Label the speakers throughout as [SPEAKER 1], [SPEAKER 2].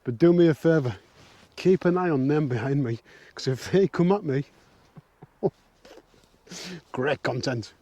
[SPEAKER 1] But do me a favour, keep an eye on them behind me, because if they come at me, great content.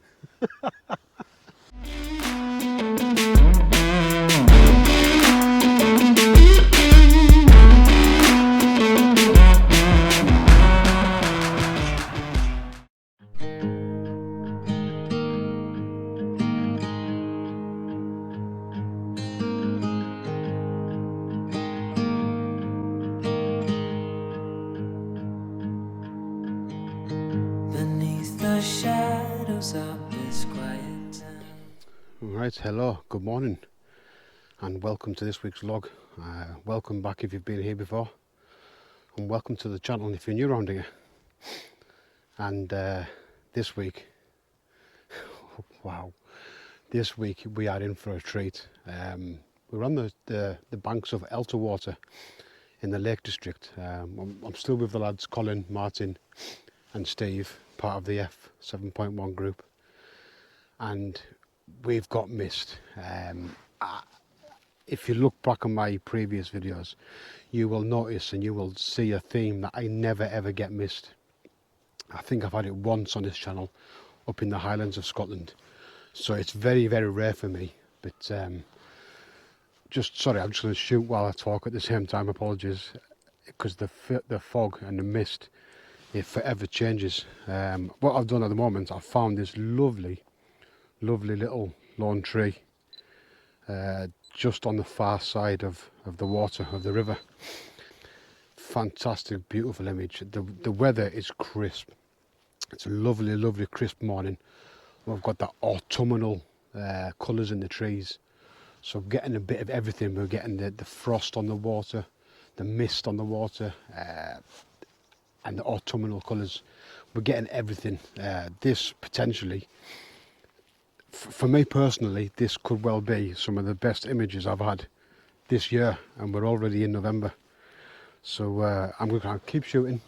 [SPEAKER 2] Beneath the shadows of this quiet town.
[SPEAKER 1] Right, hello, good morning, and welcome to this week's vlog. Welcome back if you've been here before, and welcome to the channel if you're new around here. And this week, wow, this week we are in for a treat. We're on the banks of Elterwater in the Lake District. I'm still with the lads Colin, Martin and Steve, part of the F7.1 group, and we've got missed. If you look back on my previous videos, you will notice and you will see a theme that I never ever get missed. I think I've had it once on this channel up in the Highlands of Scotland, so it's very, very rare for me. But I'm just going to shoot while I talk at the same time, apologies, because the fog and the mist, it forever changes. What I've done at the moment, I've found this lovely little lone tree just on the far side of the water, of the river. Fantastic, beautiful image. The weather is crisp. It's a lovely crisp morning. We've got the autumnal colours in the trees, so we're getting a bit of everything. We're getting the frost on the water, the mist on the water, and the autumnal colours. We're getting everything. This potentially, for me personally, this could well be some of the best images I've had this year, and we're already in November. So I'm going to keep shooting,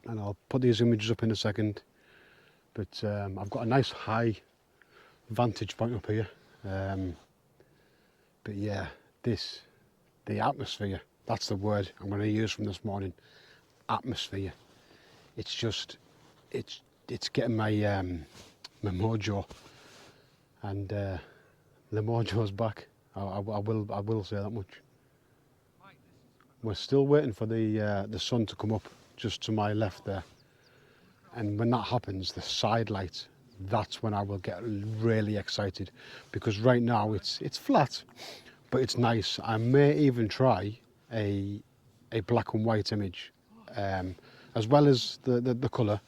[SPEAKER 1] and I'll put these images up in a second. But I've got a nice high vantage point up here. But yeah, the atmosphere, that's the word I'm going to use from this morning. Atmosphere. It's just, it's getting my my mojo, and the mojo's back. I will say that much. We're still waiting for the sun to come up just to my left there, and when that happens, the side light, that's when I will get really excited, because right now it's flat, but it's nice. I may even try a black and white image, as well as the colour.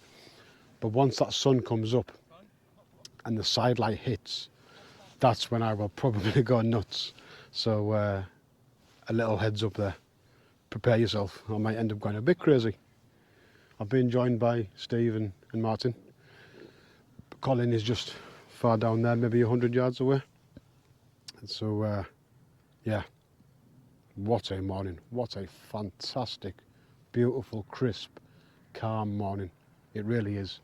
[SPEAKER 1] But once that sun comes up and the side light hits, that's when I will probably go nuts. So a little heads up there. Prepare yourself, I might end up going a bit crazy. I've been joined by Steve and Martin. Colin is just far down there, maybe 100 yards away. And so, yeah, what a morning. What a fantastic, beautiful, crisp, calm morning. It really is.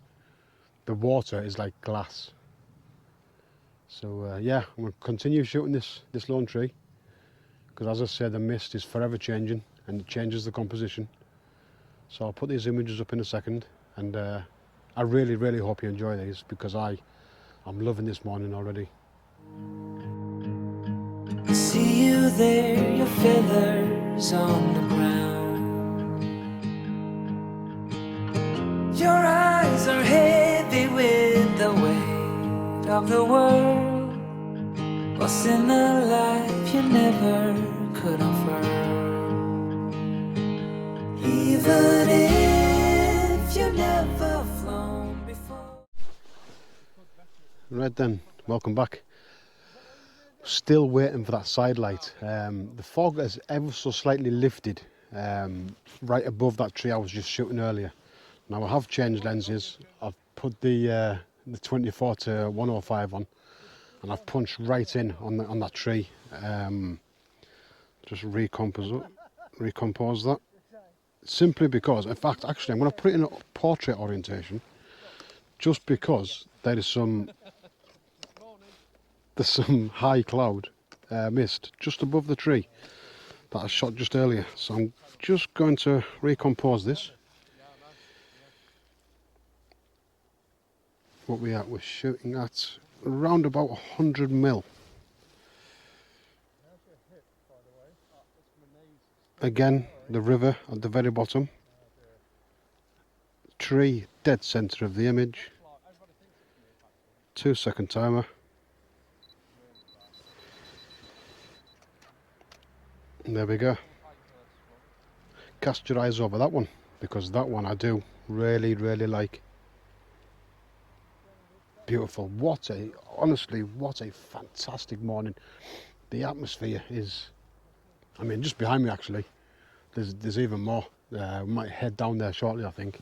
[SPEAKER 1] The water is like glass. So, yeah, I'm going to continue shooting this lone tree, because as I said, the mist is forever changing and it changes the composition. So I'll put these images up in a second, and I really hope you enjoy these, because I'm loving this morning already.
[SPEAKER 2] I see you there, your feathers on the ground. Your eyes are heavy with the weight of the world. What's in a life you never could offer? Even if you never flown before.
[SPEAKER 1] Right then, welcome back. Still waiting for that side light. The fog has ever so slightly lifted right above that tree I was just shooting earlier. Now I have changed lenses. I've put the 24 to 105 on, and I've punched right in on that tree. Just recompose that. Simply because, in fact, actually, I'm going to put it in a portrait orientation, just because there's some high cloud mist just above the tree. that I shot just earlier. So I'm just going to recompose this. What we're shooting at around about 100 mil. Again, the river at the very bottom. Tree dead centre of the image. 2-second timer. And there we go. Cast your eyes over that one, because that one I do really like. Beautiful. Honestly, what a fantastic morning. The atmosphere is, I mean, just behind me actually, there's even more. We might head down there shortly, I think.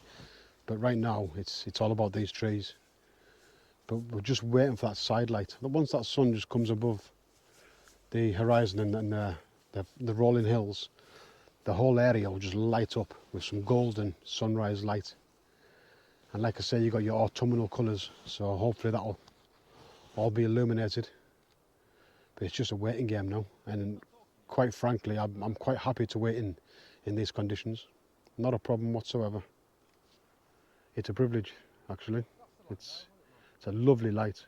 [SPEAKER 1] But right now, it's all about these trees. But we're just waiting for that side light. Once that sun just comes above the horizon and the rolling hills, the whole area will just light up with some golden sunrise light. And like I say, you got your autumnal colours, so hopefully that'll all be illuminated. But it's just a waiting game now, and quite frankly, I'm quite happy to wait in these conditions. Not a problem whatsoever. It's a privilege, actually. It's a lovely light,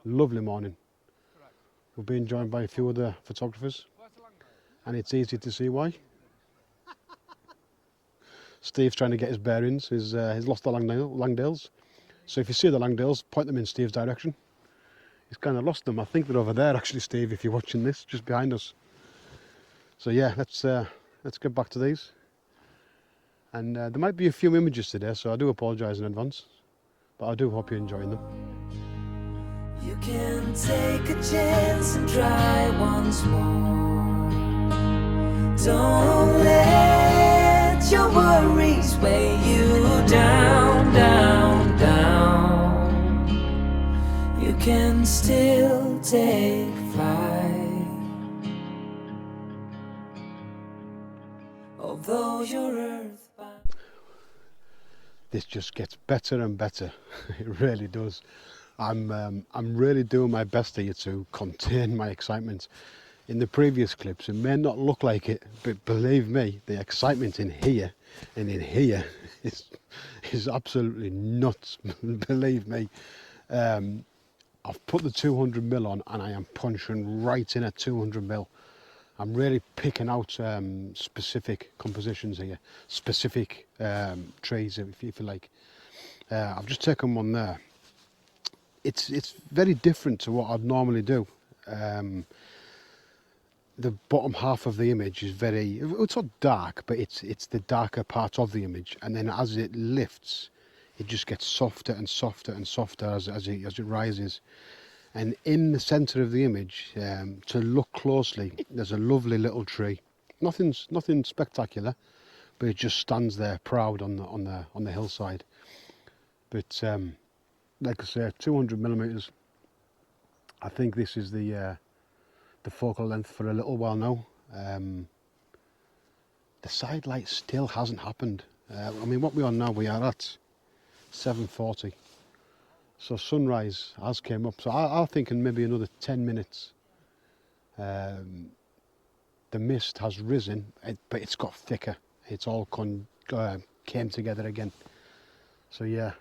[SPEAKER 1] lovely morning. We're being joined by a few other photographers, and it's easy to see why. Steve's trying to get his bearings. He's lost the Langdales. So if you see the Langdales, point them in Steve's direction. He's kind of lost them. I think they're over there, actually, Steve, if you're watching this, just behind us. So yeah, let's get back to these. And there might be a few images today, so I do apologise in advance. But I do hope you're enjoying them.
[SPEAKER 2] You can take a chance and try once more. Don't let your worries weigh you down, down, down. You can still take flight, although you're earthbound.
[SPEAKER 1] This just gets better and better. It really does. I'm really doing my best here to contain my excitement. In the previous clips, it may not look like it, but believe me, the excitement in here and in here is absolutely nuts. Believe me. I've put the 200mm on, and I am punching right in at 200mm. I'm really picking out specific compositions here, specific trees, if you like. I've just taken one there. It's very different to what I'd normally do. The bottom half of the image is it's not dark, but it's the darker part of the image, and then as it lifts, it just gets softer and softer and softer as it rises. And in the centre of the image, to look closely, there's a lovely little tree. Nothing spectacular, but it just stands there proud on the hillside. But like I say, 200mm. I think this is the focal length for a little while now. The side light still hasn't happened. I mean, what we are now, we are at 7:40. So sunrise has came up. So I'm thinking maybe another 10 minutes. The mist has risen, but it's got thicker. It's all came together again. So yeah.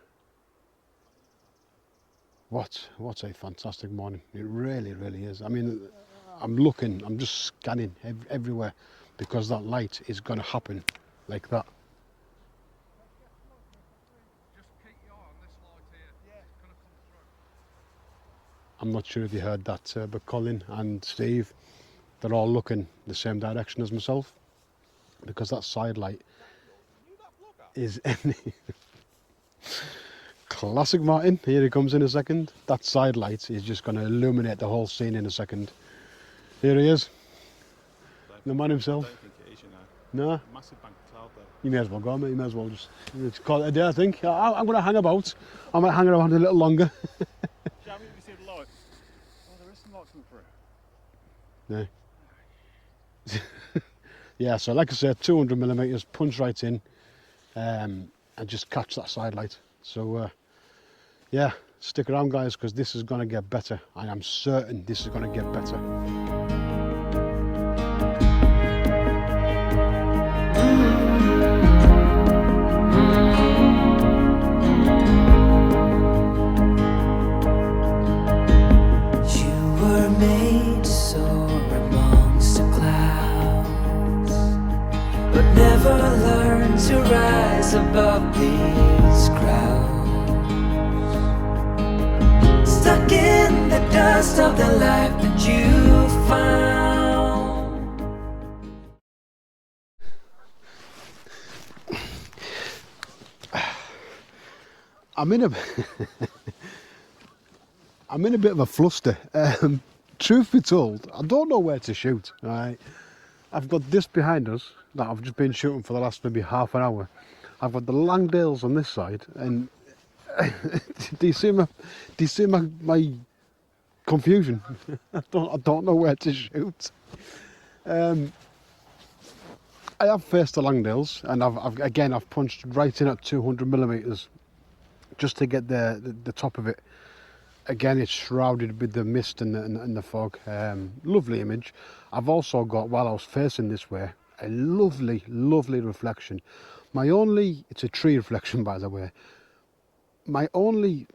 [SPEAKER 1] What a fantastic morning. It really is. I mean, I'm just scanning everywhere, because that light is going to happen like that.
[SPEAKER 3] Just keep your eye on this light here. Yeah. It's going to come through.
[SPEAKER 1] I'm not sure if you heard that, but Colin and Steve, they're all looking the same direction as myself, because that side light is classic Martin. Here he comes in a second. That side light is just going to illuminate the whole scene in a second. Here he is, the man himself.
[SPEAKER 3] I don't think it is, you know.
[SPEAKER 1] No,
[SPEAKER 3] Massive bank of cloud there.
[SPEAKER 1] you may as well go, mate. You may as well just call it a day, I think. I'm going to hang about. I might hang around a little longer.
[SPEAKER 3] Shall we see the light? Oh, there is some light coming through.
[SPEAKER 1] Yeah. Yeah, so like I said, 200mm, punch right in, and just catch that side light. So yeah, stick around guys, because this is going to get better. I am certain this is going to get better.
[SPEAKER 2] never learn to rise above these crowds, stuck in the dust of the life that you found.
[SPEAKER 1] I'm in a I'm in a bit of a fluster. Truth be told, I don't know where to shoot. Right, I've got this behind us that I've just been shooting for the last maybe half an hour. I've got the Langdales on this side, and do you see my confusion? I don't know where to shoot. I have faced the Langdales, and I've punched right in at 200mm just to get the top of it. Again, it's shrouded with the mist and the fog. Lovely image. I've also got, while I was facing this way, a lovely reflection. It's a tree reflection, by the way. My only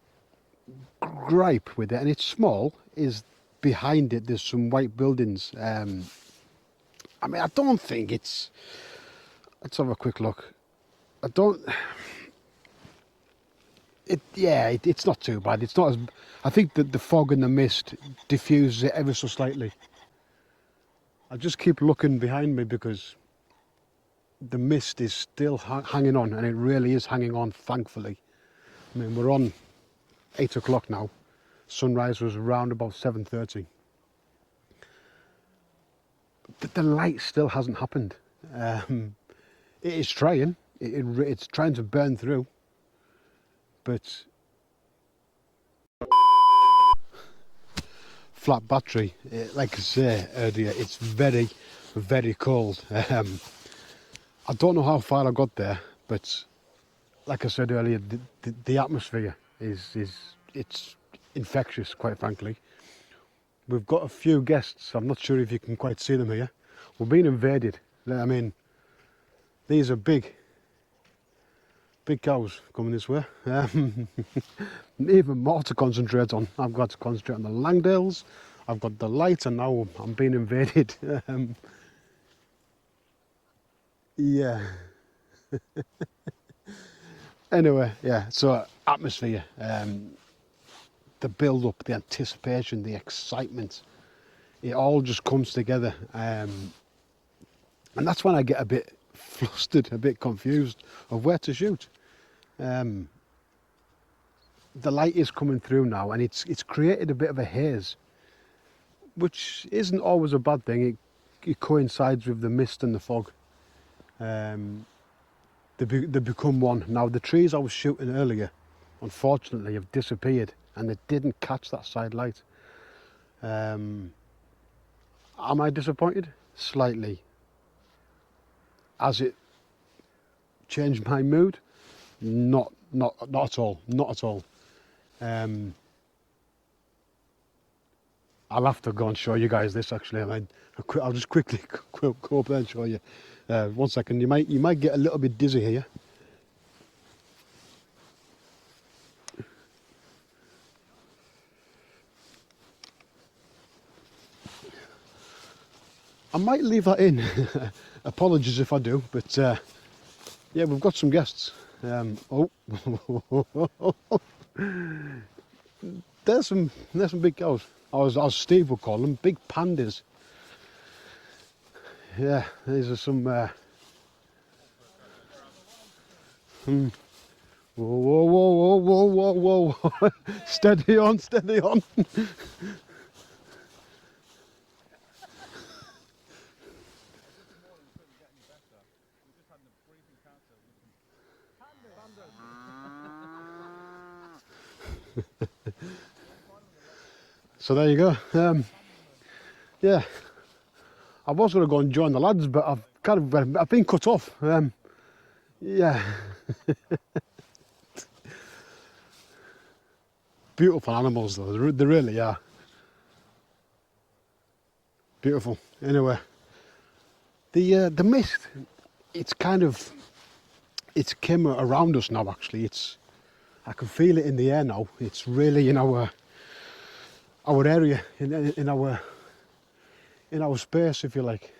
[SPEAKER 1] gripe with it, and it's small, is behind it there's some white buildings. I mean, I don't think it's... Let's have a quick look. It's not too bad. It's not as... I think that the fog and the mist diffuses it ever so slightly. I just keep looking behind me because the mist is still hanging on, and it really is hanging on, thankfully. I mean, we're on 8 o'clock now. Sunrise was around about 7:30. But the light still hasn't happened. It is trying. It's trying to burn through. But flat battery, like I say earlier, it's very cold. I don't know how far I got there, but like I said earlier, the atmosphere is it's infectious, quite frankly. We've got a few guests. I'm not sure if you can quite see them here. We're being invaded. I mean, these are big cows coming this way. Even more to concentrate on. I've got to concentrate on the Langdales. I've got the light, and now I'm being invaded. Yeah. Anyway, yeah. So atmosphere, the build-up, the anticipation, the excitement. It all just comes together, and that's when I get a bit flustered, a bit confused of where to shoot. The light is coming through now, and it's created a bit of a haze, which isn't always a bad thing. It coincides with the mist and the fog. They become one. Now, the trees I was shooting earlier, unfortunately, have disappeared, and they didn't catch that side light. Am I disappointed? Slightly. Has it changed my mood? Not at all. Not at all. I'll have to go and show you guys this. Actually, I'll just quickly go up there and show you. 1 second. You might get a little bit dizzy here. I might leave that in. Apologies if I do, but yeah, we've got some guests. There's some big cows. As Steve would call them, big pandas. Yeah, these are some. Whoa! Steady on. So there you go. Yeah, I was going to go and join the lads, but I've been cut off. Yeah. Beautiful animals though, they really are. Beautiful. Anyway, the mist, it's came around us now. Actually, I can feel it in the air now. It's really in our area, in our space, if you like.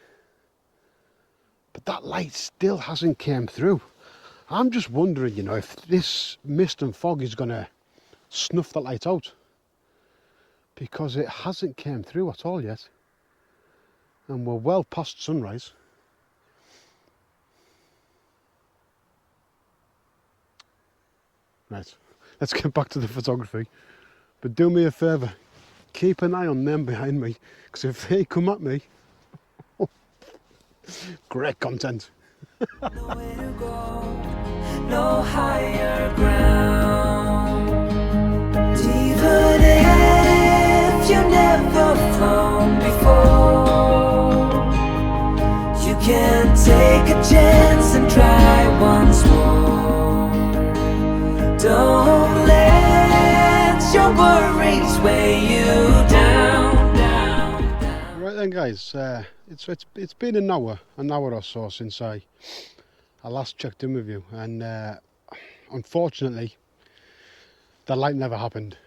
[SPEAKER 1] but that light still hasn't came through. I'm just wondering, you know, if this mist and fog is going to snuff that light out, because it hasn't came through at all yet, and we're well past sunrise. Right, let's get back to the photography, but do me a favour, keep an eye on them behind me, because if they come at me, great content.
[SPEAKER 2] Nowhere to go, no higher ground. Even if you never flown before, you can take a chance and try once more. Don't let your worries weigh you down, down, down.
[SPEAKER 1] Right then, guys, it's been an hour or so since I last checked in with you, and unfortunately the light never happened.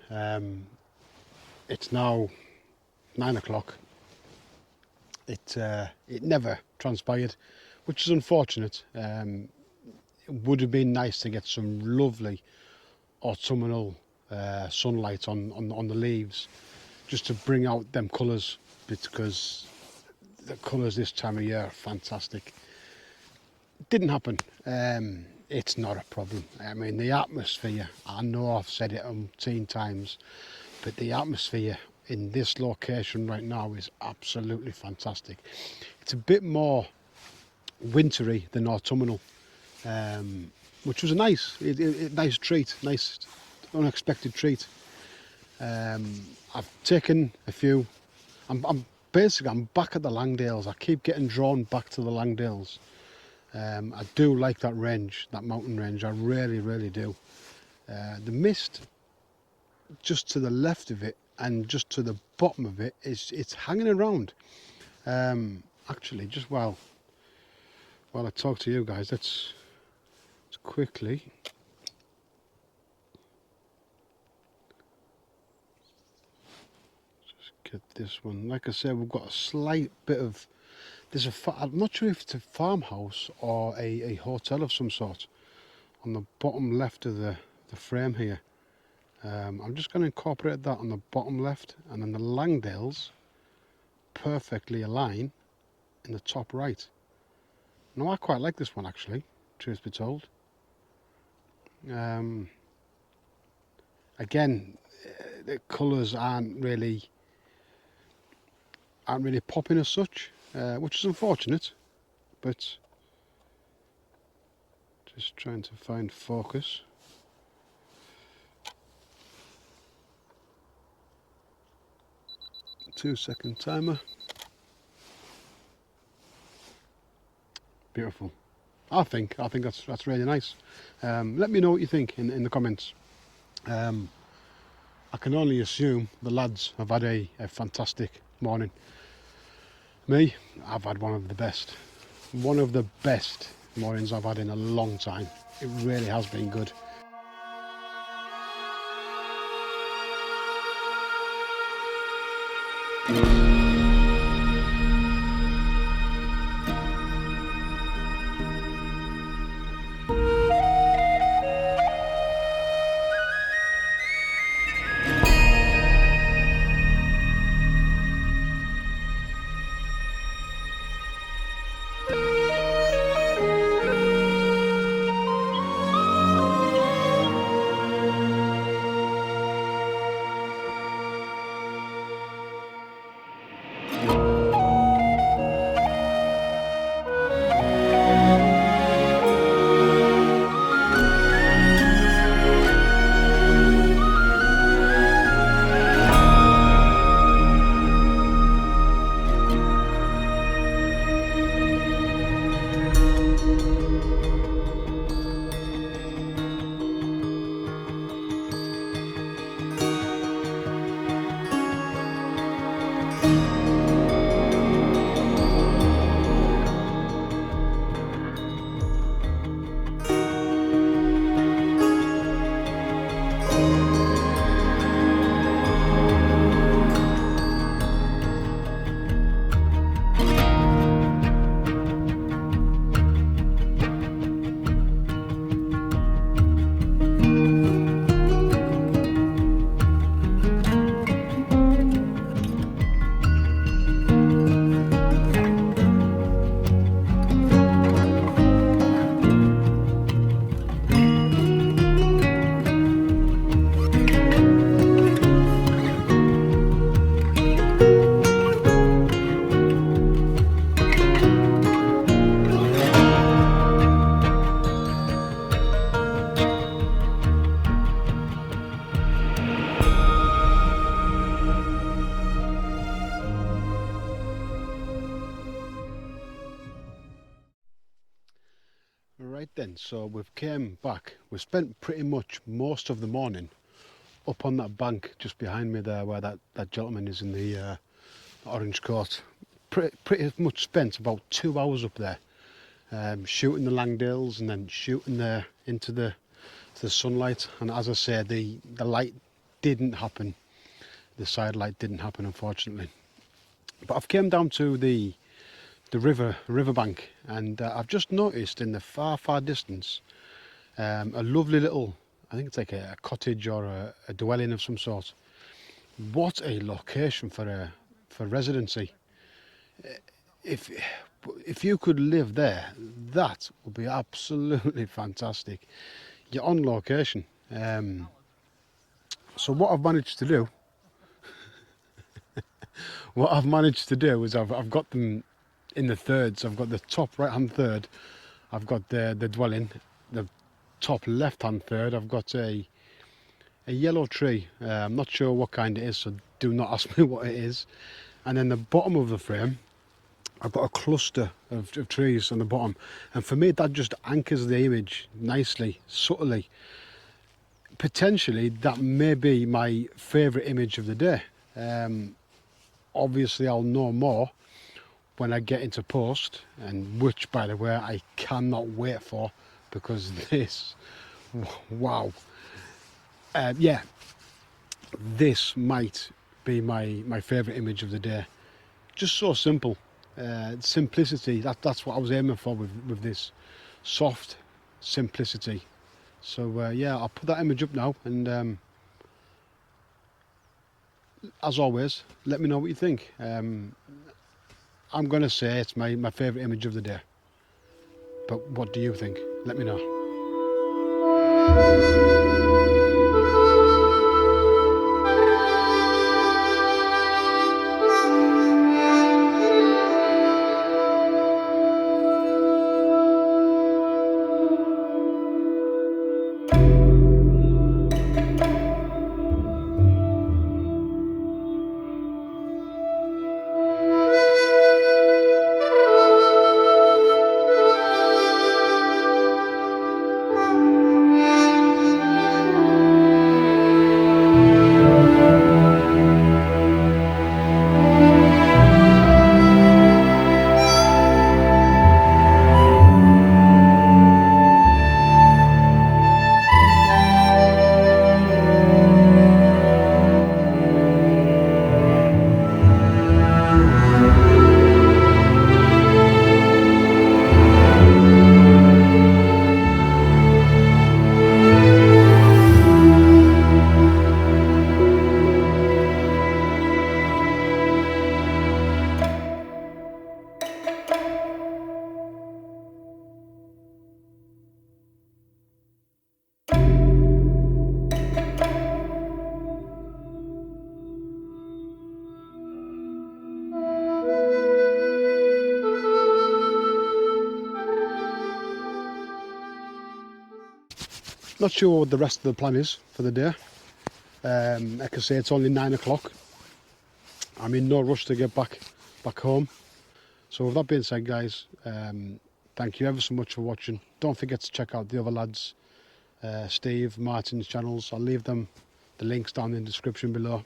[SPEAKER 1] It's now 9 o'clock. It never transpired, which is unfortunate. It would have been nice to get some lovely autumnal sunlight on the leaves, just to bring out them colours, because the colours this time of year are fantastic. Didn't happen. It's not a problem. I mean, the atmosphere, I know I've said it umpteen times, but the atmosphere in this location right now is absolutely fantastic. It's a bit more wintry than autumnal, which was a nice treat, nice unexpected treat. I've taken a few. I'm back at the Langdales. I keep getting drawn back to the Langdales. I do like that range, that mountain range. I really do. The mist just to the left of it and just to the bottom of it it's hanging around. Actually, just while I talk to you guys, let's quickly get this one. Like I said, we've got a slight bit of, I'm not sure if it's a farmhouse or a hotel of some sort on the bottom left of the frame here. I'm just going to incorporate that on the bottom left, and then the Langdales perfectly align in the top right. Now, I quite like this one, actually, truth be told. Again, the colours aren't really popping as such, which is unfortunate, but just trying to find focus. Two-second timer. Beautiful. I think that's really nice. Let me know what you think in the comments. I can only assume the lads have had a fantastic morning. Me, I've had one of the best mornings I've had in a long time. It really has been good. Right then, so we've came back. We spent pretty much most of the morning up on that bank just behind me there, where that gentleman is in the orange coat. Pretty much spent about 2 hours up there, shooting the Langdales and then shooting there into the sunlight. And as I say, the light didn't happen. The side light didn't happen, unfortunately. But I've came down to the riverbank, and I've just noticed in the far distance a lovely little, I think it's like a cottage or a dwelling of some sort. What a location for residency. If you could live there, that would be absolutely fantastic. You're on location. So what I've managed to do is I've got them in the thirds. I've got the top right hand third, I've got the dwelling. The top left hand third, I've got a yellow tree. I'm not sure what kind it is, so do not ask me what it is. And then the bottom of the frame, I've got a cluster of trees on the bottom, and for me that just anchors the image nicely, subtly. Potentially that may be my favourite image of the day. Obviously I'll know more when I get into post, and which, by the way, I cannot wait for, because this, wow, yeah, this might be my favourite image of the day. Just so simple, simplicity. That's what I was aiming for with this, soft simplicity. So yeah, I'll put that image up now, and as always, let me know what you think. I'm going to say it's my favourite image of the day. But what do you think? Let me know. Not sure what the rest of the plan is for the day. Like I say, it's only 9 o'clock. I'm in no rush to get back home. So with that being said, guys, thank you ever so much for watching. Don't forget to check out the other lads, Steve, Martin's channels. I'll leave the links down in the description below.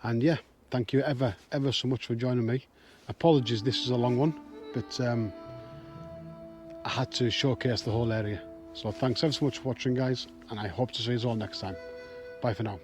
[SPEAKER 1] And yeah, thank you ever so much for joining me. Apologies, this is a long one, but I had to showcase the whole area. So thanks ever so much for watching, guys, and I hope to see you all next time. Bye for now.